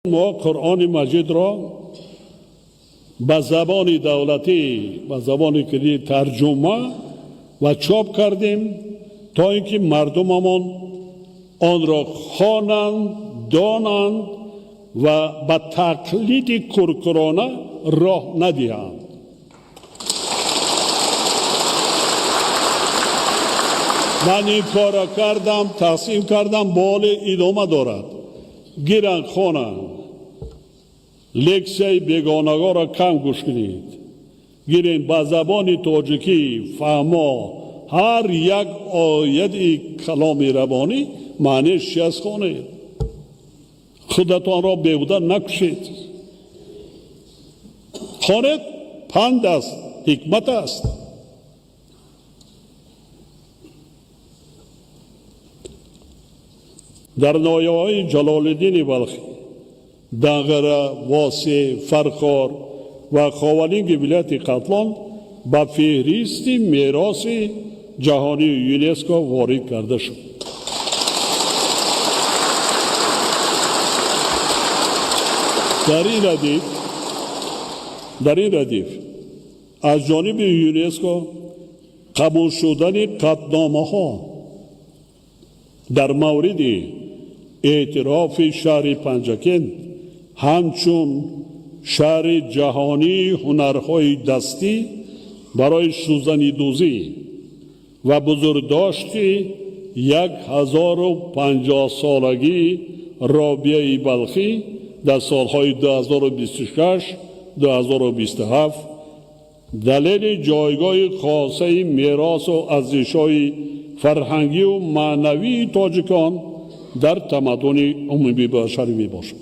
ما قرآن مجید را به زبان دولتی به زبان کلی ترجمه و چاپ کردیم تا اینکه مردممان آن را خوانند، دانند و به تقلید کورکورانه راه ندهند. من این کار کردم، تقسیم کردم، بال ادامه دارد. گیرند خوانند، لکسیای بیگانگان را کم گوش کنید. گیرین به زبان تاجیکی فهما هر یک آیت کلام ربانی معنیش چیست خوانید. خودتان را بیهوده نکشید. خوانید، پند است، حکمت است. در نایه‌های جلال الدین بلخی، دنگره، واسه، فرخار و خاولینگ ولایت قتلان به فهرست میراث جهانی یونسکو وارد کرده شد. در این ردیف از جانب یونسکو قبول شدن قطعنامه ها در مورد اعتراف شهر پنجکن همچون شهر جهانی هنرهای دستی برای سوزنیدوزی و بزرگداشت 1050 سالگی رابعه بلخی در سالهای 2026 2027 دلیل جایگاه خاصه میراث و ارزش‌های فرهنگی و معنوی تاجیکان در تمدن عمومی بشری می باشد.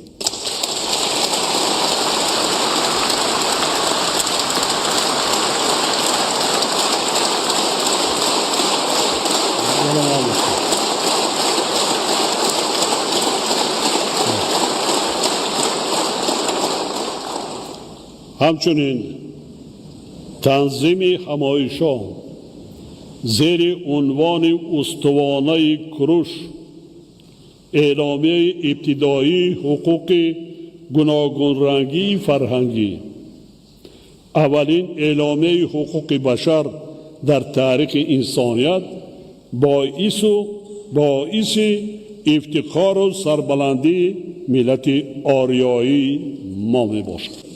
همچنین تنظیم همایشان زیر عنوان استوانه کروش اعلامیه ابتدایی حقوق گوناگون رنگی فرهنگی، اولین اعلامیه حقوق بشر در تاریخ انسانیت، باعث افتخار و سربلندی ملت آریایی ما می باشد.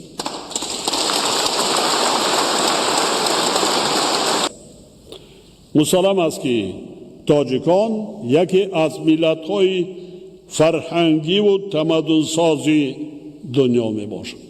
مسلم است که تاجیکان یکی از ملت‌های فرهنگی و تمدن سازی دنیا می باشد.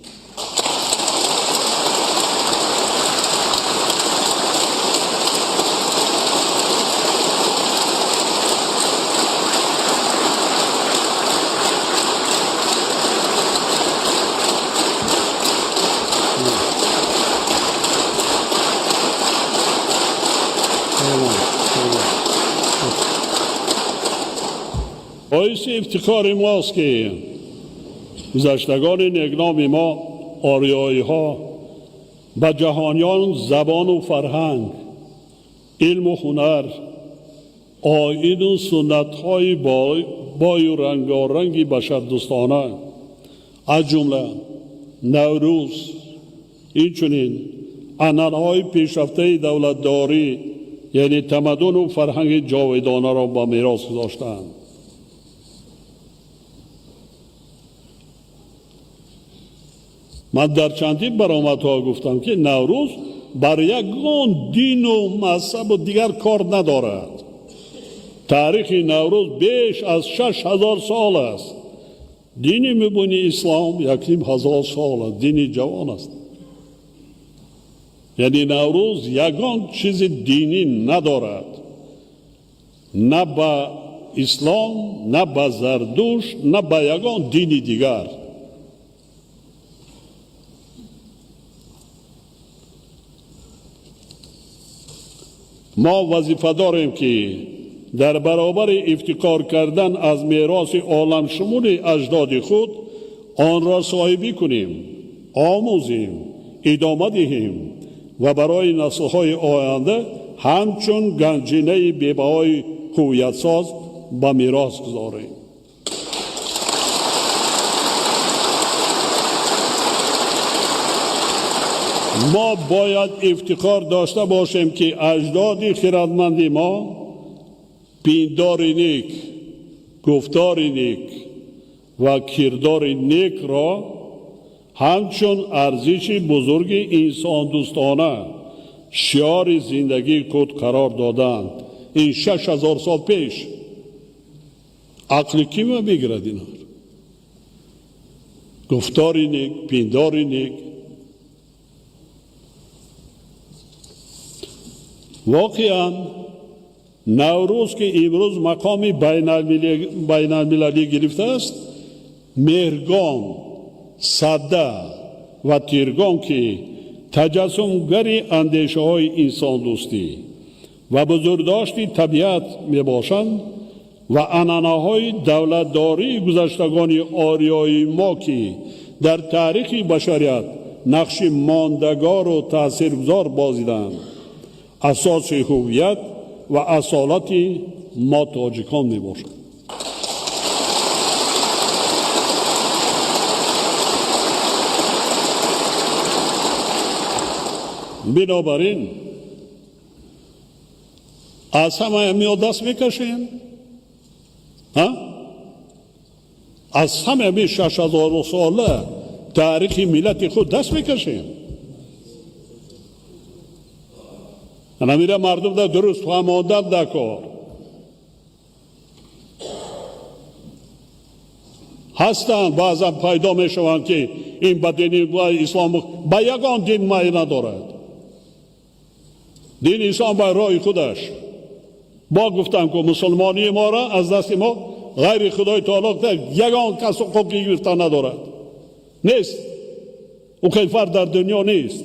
باعث افتخار ماست که گذشتگان نگنام ما آریایی ها به جهانیان زبان و فرهنگ، علم و هنر، عاید و سنت های بای و رنگارنگ بشردوستانه از جمله نوروز، اینچنین عنعنه‌های پیشرفته دولتداری یعنی تمدن و فرهنگ جاودانه را به میراث گذاشتند. من در چندین برآمدها گفتم که نوروز بر یگان دین و مذهب و دیگر کار ندارد. تاریخ نوروز بیش از 6000 سال است. دینی میبینی اسلام 1000 سال است، دینی جوان است. یعنی نوروز یگان چیز دینی ندارد، نه به اسلام، نه به زردوش، نه به یگان دینی دیگر. ما وظیفه داریم که در برابر افتخار کردن از میراث عالم شمول اجداد خود آن را صاحبی کنیم، آموزیم، ادامه دهیم و برای نسل‌های آینده همچون گنجینه بی‌بهای هویت ساز به میراث گذاریم. ما باید افتخار داشته باشیم که اجداد خردمند ما پیندار نیک، گفتار نیک و کردار نیک را همچون ارزش بزرگ انسان دوستانه شعار زندگی خود قرار دادند. این 6000 سال پیش عقل کی ما میگیرد اینا؟ گفتار نیک، پیندار نیک. واقعا نوروز که امروز مقام بین المللی گرفته است، مهرگان، ساده و تیرگان که تجسمگری اندیشه های انسان دوستی و بزرگداشتی طبیعت می باشند و عنعنه های دولتداری گذشتگان آریایی ما که در تاریخ بشریت نقش ماندگار و تاثیرگذار بازیدند، اساس هویت و اصالت ما تاجیکان می باشد. بنابراین از همه امی دست میکشین، از همه امی 6000 ساله تاریخ ملت خود دست میکشین. نمیره مردم در درست فهماندن در کار هستند. بعضا پیدا میشوند که این به دین اسلام به یگان دین مایه ندارد. دین اسلام به راه خودش. با گفتم که مسلمانی ما را از دست ما غیر خدای تعالی یگان کس حقوقی گرفتن ندارد. نیست. او کیفر در دنیا نیست.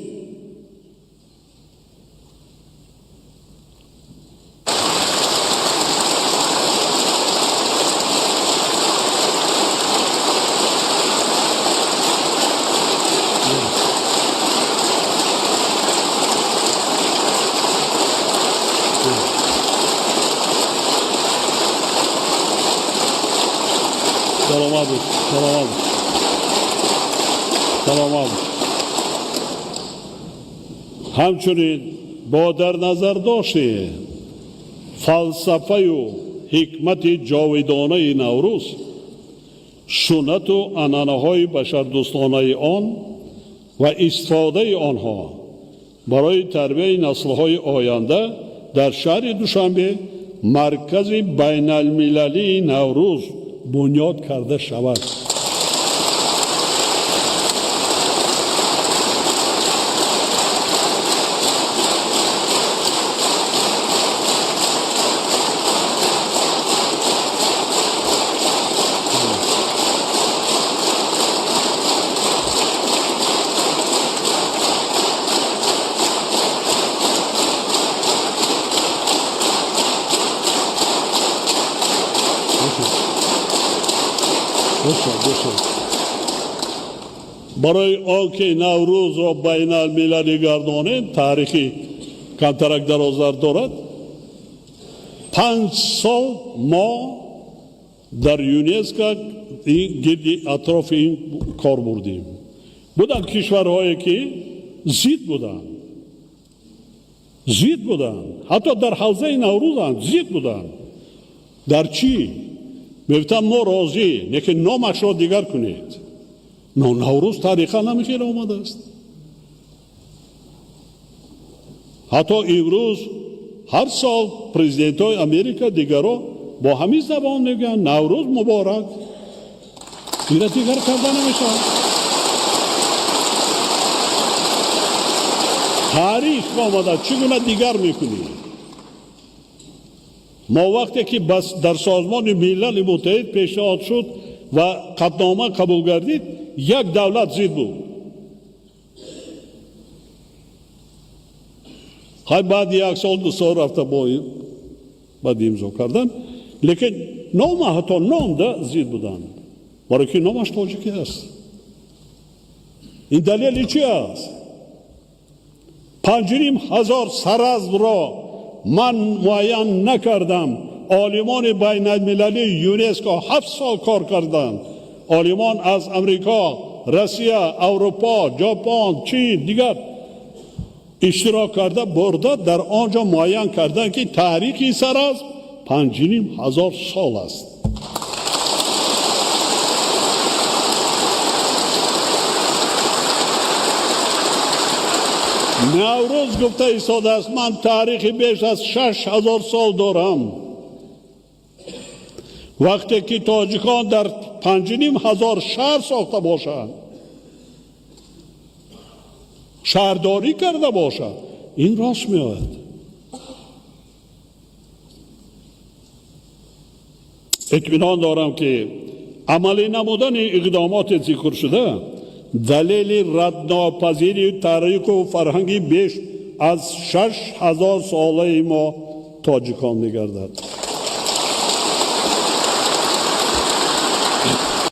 سلام. همچنین با در نظر داشته فلسفه و حکمت جاودانه نوروز، سنت و عنعنه های بشردوستانه آن و استفاده آنها برای تربیت نسل های آینده در شهر دوشنبه مرکز بین المللی نوروز بنیاد کرده شود. برای آنکه نوروز را بین المللی گردانیم، تاریخی کمترک درازدار دارد. 5 سال ما در یونسکو گردی اطراف این کار بردیم. بودن کشورهایی که زید بودن، حتی در حوزه نوروز هم زید بودن. در چی؟ میگفتم ما راضی، لیکن نامش را دیگر کنید. نوروز تاریخا نمیخیر آمده است. حتی امروز هر سال پرزیدنت های امریکا دیگرها با همین زبان میگن نوروز مبارک. دیگر کرده نمیشه. تاریخ آمده چگونه دیگر میکنی؟ ما وقتی که در سازمان ملل متحد پیشنهاد شد و قطعنامه قبول گردید، یک دولت زید بود. خواهی بعد 1 سال 2 سال رفته بعد امضا کردن، لیکن نام حتی نام ده زید بودن. برای که نامش تاجیکی است. این دلیل چی است؟ 5,500 سرز را من معین نکردم. عالمان بین المللی یونسکو 7 سال کار کردند. عالمان از امریکا، روسیه، اروپا، ژاپن، چین، دیگر اشتراک کرده برده در آنجا معین کردن که تاریخی سر از 5,500 سال است. نوروز گفته ایستاده است من تاریخی بیش از 6,000 سال دارم. وقتی که تاجیکان در 5,500 شهر ساخته باشند، شهرداری کرده باشند، این راست می آید. اطمینان دارم که عملی نمودن اقدامات ذکر شده دلیل ردناپذیری تاریخ و فرهنگی بیش از 6,000 ساله ما تاجیکان می گردد.